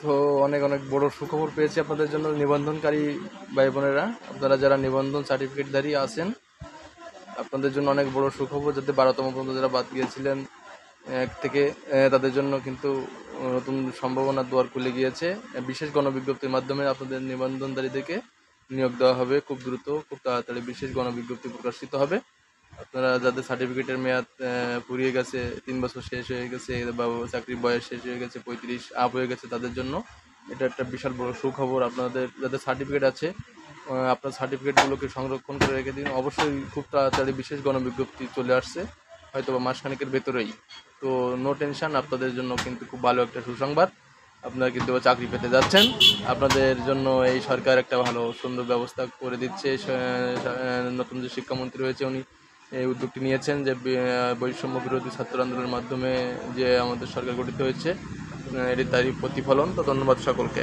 তো অনেক অনেক বড় সুখবর পেয়েছি আপনাদের জন্য নিবন্ধনকারী ভাই বোনেরা। আপনারা যারা নিবন্ধন সার্টিফিকেটধারী আছেন, আপনাদের জন্য অনেক বড় সুখবর। যাতে 12তম পর্যন্ত যারা বাদ গিয়েছিলেন এক থেকে, তাদের জন্য কিন্তু নতুন সম্ভাবনার দুয়ার খুলে গিয়েছে। বিশেষ গণবিজ্ঞপ্তির মাধ্যমে আপনাদের নিবন্ধনধারীদেরকে নিয়োগ দেওয়া হবে খুব দ্রুত, খুব তাড়াতাড়ি বিশেষ গণবিজ্ঞপ্তি প্রকাশিত হবে। আপনারা যাদের সার্টিফিকেটের মেয়াদ ফুরিয়ে গেছে, 3 বছর শেষ হয়ে গেছে, বা চাকরির বয়স শেষ হয়ে গেছে, 35 আপ হয়ে গেছে, তাদের জন্য এটা একটা বিশাল বড় সুখবর। আপনাদের যাদের সার্টিফিকেট আছে, আপনার সার্টিফিকেটগুলোকে সংরক্ষণ করে রেখে দিন। অবশ্যই খুব তাড়াতাড়ি বিশেষ গণবিজ্ঞপ্তি চলে আসছে, হয়তো বা মাসখানেকের ভেতরেই। তো নো টেনশন, আপনাদের জন্য কিন্তু খুব ভালো একটা সুসংবাদ। আপনারা কিন্তু চাকরি পেতে যাচ্ছেন। আপনাদের জন্য এই সরকার একটা ভালো সুন্দর ব্যবস্থা করে দিচ্ছে। নতুন যে শিক্ষামন্ত্রী হয়েছে, উনি এই উদ্যোগটি নিয়েছেন যে বৈষম্য বিরোধী ছাত্র আন্দোলনের মাধ্যমে যে আমাদের সরকার গঠিত হয়েছে, এটি তারই প্রতিফলন। তো ধন্যবাদ সকলকে।